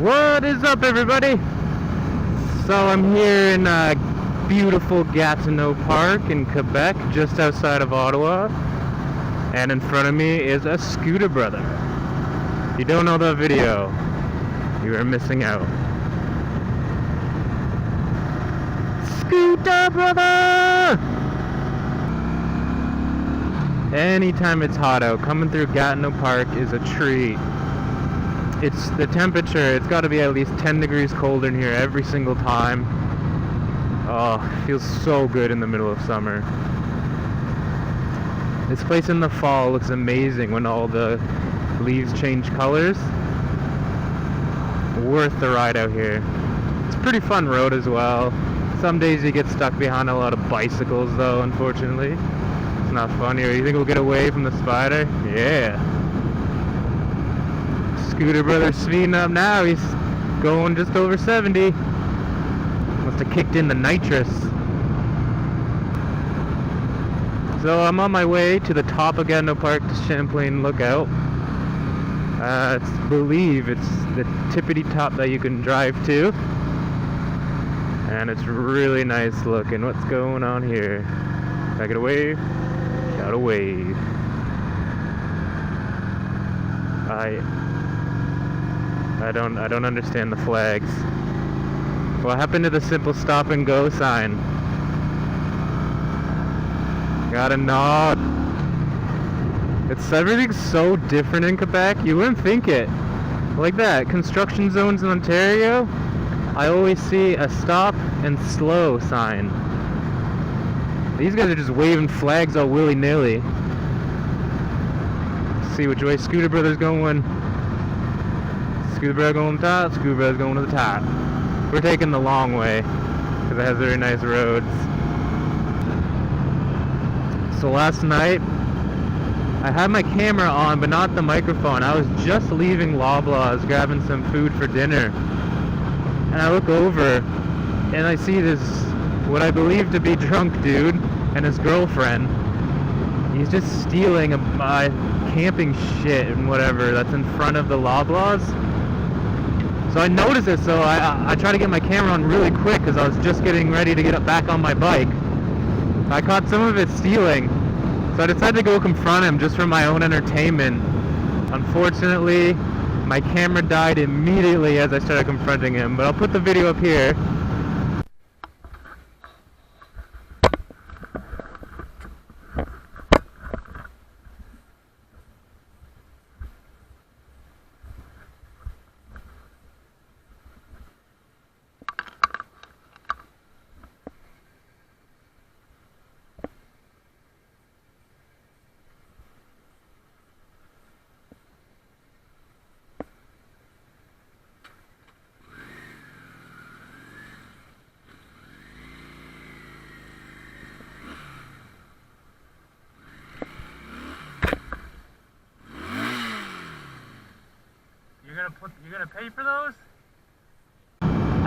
What is up, everybody? So I'm here in beautiful Gatineau Park in Quebec, just outside of Ottawa, and in front of me is a scooter brother. If you don't know the video, you are missing out. Scooter brother! Anytime it's hot out, coming through Gatineau Park is a treat. It's the temperature, it's got to be at least 10 degrees colder in here every single time. Oh, it feels so good in the middle of summer. This place in the fall looks amazing when all the leaves change colors. Worth the ride out here. It's a pretty fun road as well. Some days you get stuck behind a lot of bicycles though, unfortunately. It's not funny. Or you think we'll get away from the spider? Yeah. Scooter brother speeding up now. He's going just over 70. Must have kicked in the nitrous. So I'm on my way to the top of Gatineau Park to Champlain Lookout. I believe it's the tippity top that you can drive to. And it's really nice looking. What's going on here? Can I get a wave? Got a wave. I don't understand the flags. What happened to the simple stop and go sign? Got a nod. Everything's so different in Quebec, you wouldn't think it. Like that, construction zones in Ontario, I always see a stop and slow sign. These guys are just waving flags all willy-nilly. See which way Scooter Brother's going. Scooter Brother going to the top, Scooter Brother's going to the top. We're taking the long way, because it has very nice roads. So last night, I had my camera on, but not the microphone. I was just leaving Loblaws, grabbing some food for dinner. And I look over, and I see this, what I believe to be drunk dude, and his girlfriend. He's just stealing my camping shit and whatever that's in front of the Loblaws. So I noticed it, so I tried to get my camera on really quick because I was just getting ready to get back on my bike. I caught some of it stealing, so I decided to go confront him just for my own entertainment. Unfortunately, my camera died immediately as I started confronting him, but I'll put the video up here. You're gonna pay for those?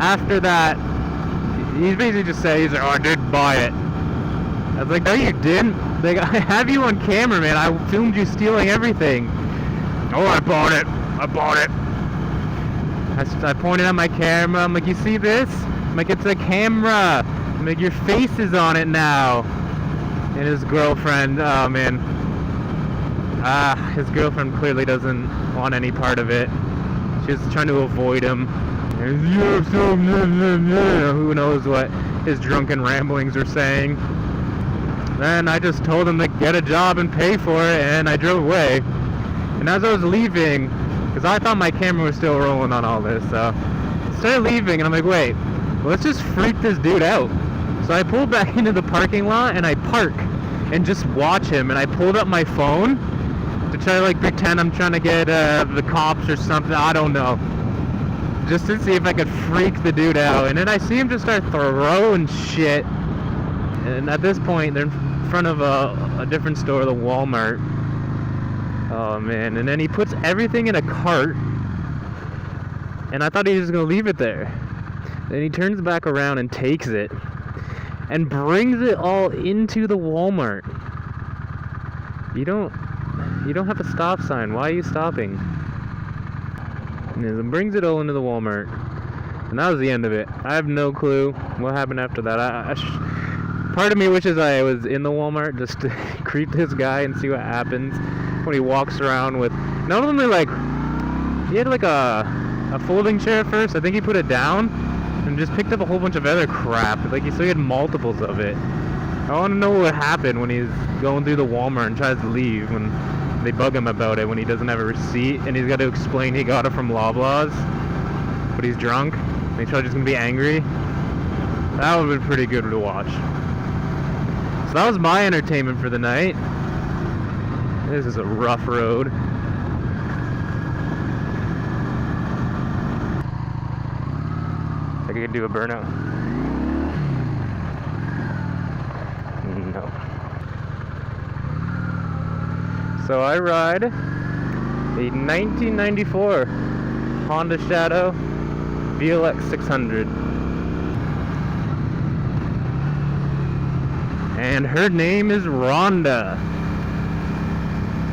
After that, he basically just said, he's like, oh, I didn't buy it. I was like, no you didn't. Like, I have you on camera, man. I filmed you stealing everything. Oh, I bought it. I bought it. I pointed at my camera. I'm like, you see this? I'm like, it's a camera. I'm like, your face is on it now. And his girlfriend, oh man. His girlfriend clearly doesn't want any part of it. She's trying to avoid him. Who knows what his drunken ramblings are saying. Then I just told him to get a job and pay for it, and I drove away. And as I was leaving, because I thought my camera was still rolling on all this, so I started leaving, and I'm like, wait, let's just freak this dude out. So I pulled back into the parking lot, and I park and just watch him. And I pulled up my phone to try to like pretend I'm trying to get the cops or something, I don't know. Just to see if I could freak the dude out. And then I see him just start throwing shit. And at this point, they're in front of a different store, the Walmart. Oh man, and then he puts everything in a cart. And I thought he was going to leave it there. Then he turns back around and takes it. And brings it all into the Walmart. You don't have a stop sign. Why are you stopping? And brings it all into the Walmart. And that was the end of it. I have no clue what happened after that. Part of me wishes I was in the Walmart just to creep this guy and see what happens when he walks around with... Not only like... He had like a folding chair at first. I think he put it down and just picked up a whole bunch of other crap. Like, so he had multiples of it. I want to know what happened when he's going through the Walmart and tries to leave, when they bug him about it, when he doesn't have a receipt and he's got to explain he got it from Loblaws, but he's drunk and he's probably just going to be angry. That would have been pretty good to watch. So that was my entertainment for the night. This is a rough road. I could do a burnout. No. So I ride a 1994 Honda Shadow VLX 600. And her name is Rhonda.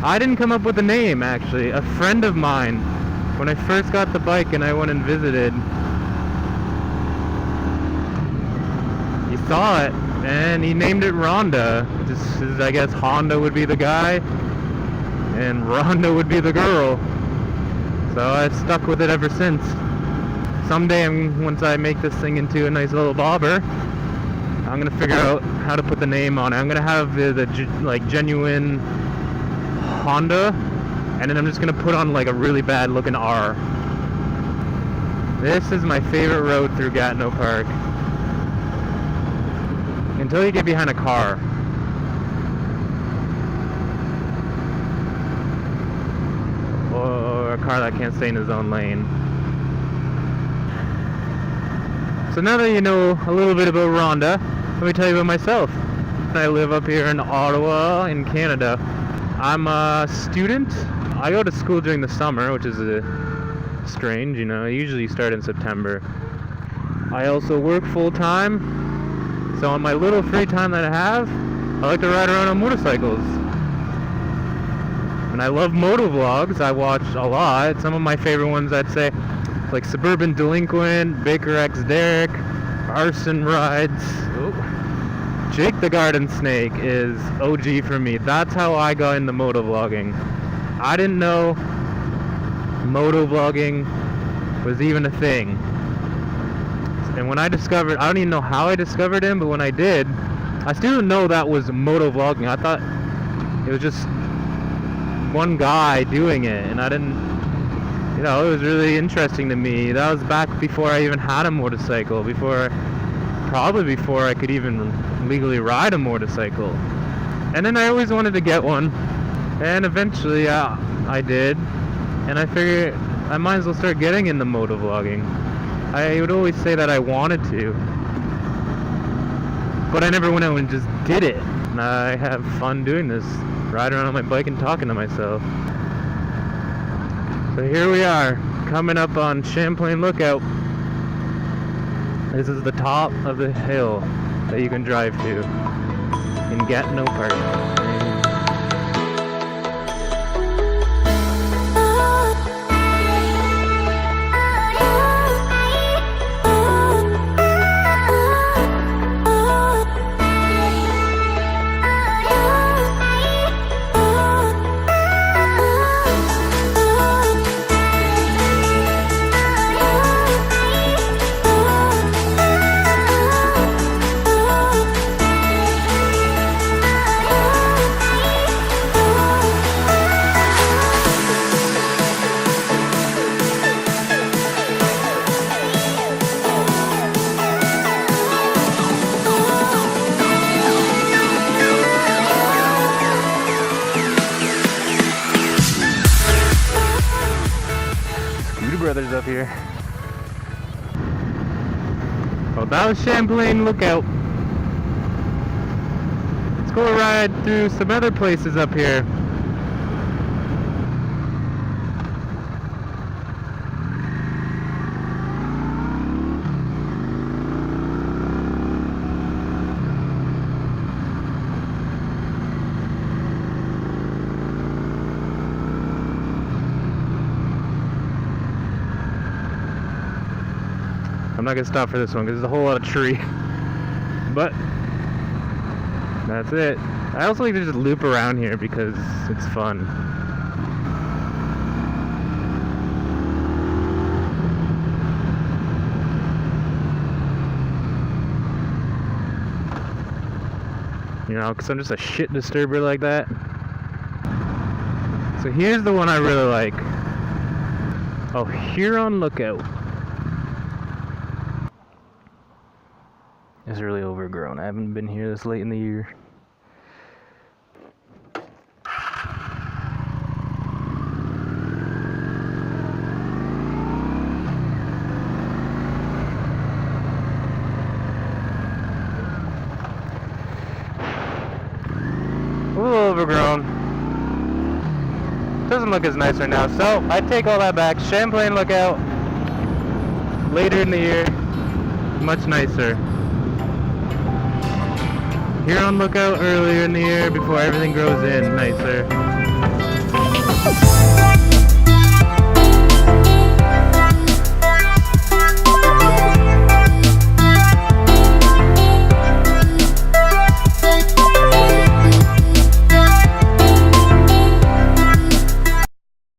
I didn't come up with the name, actually. A friend of mine, when I first got the bike and I went and visited, he saw it and he named it Rhonda. Just, I guess Honda would be the guy and Rhonda would be the girl. So I've stuck with it ever since. Someday, once I make this thing into a nice little bobber, I'm gonna figure out how to put the name on it. I'm gonna have the genuine Honda, and then I'm just gonna put on like a really bad looking R. This is my favorite road through Gatineau Park. Until you get behind a car. Or a car that can't stay in his own lane. So now that you know a little bit about Rhonda, let me tell you about myself. I live up here in Ottawa, in Canada. I'm a student. I go to school during the summer, which is strange, you know. I usually start in September. I also work full-time. So on my little free time that I have, I like to ride around on motorcycles. And I love motovlogs. I watch a lot. Some of my favorite ones, I'd say, like Suburban Delinquent, Baker X Derek, Arson Rides. Ooh. Jake the Garden Snake is OG for me. That's how I got into motovlogging. I didn't know motovlogging was even a thing. And when I discovered, I don't even know how I discovered him, but when I did, I still didn't know that was motovlogging. I thought it was just one guy doing it, and I didn't, you know, it was really interesting to me. That was back before I even had a motorcycle, probably before I could even legally ride a motorcycle. And then I always wanted to get one, and eventually I did, and I figured I might as well start getting into motovlogging. I would always say that I wanted to, but I never went out and just did it. And I have fun doing this, riding around on my bike and talking to myself. So here we are, coming up on Champlain Lookout. This is the top of the hill that you can drive to in Gatineau Park. Brothers up here. Oh, that was Champlain Lookout. Let's go ride through some other places up here. I'm not gonna stop for this one because there's a whole lot of tree. But that's it. I also like to just loop around here because it's fun. You know, because I'm just a shit disturber like that. So here's the one I really like. Oh, Huron Lookout. It's really overgrown. I haven't been here this late in the year. A little overgrown. Doesn't look as nice right now, so I take all that back. Champlain Lookout, later in the year, much nicer. Huron Lookout, earlier in the year, before everything grows in, nicer.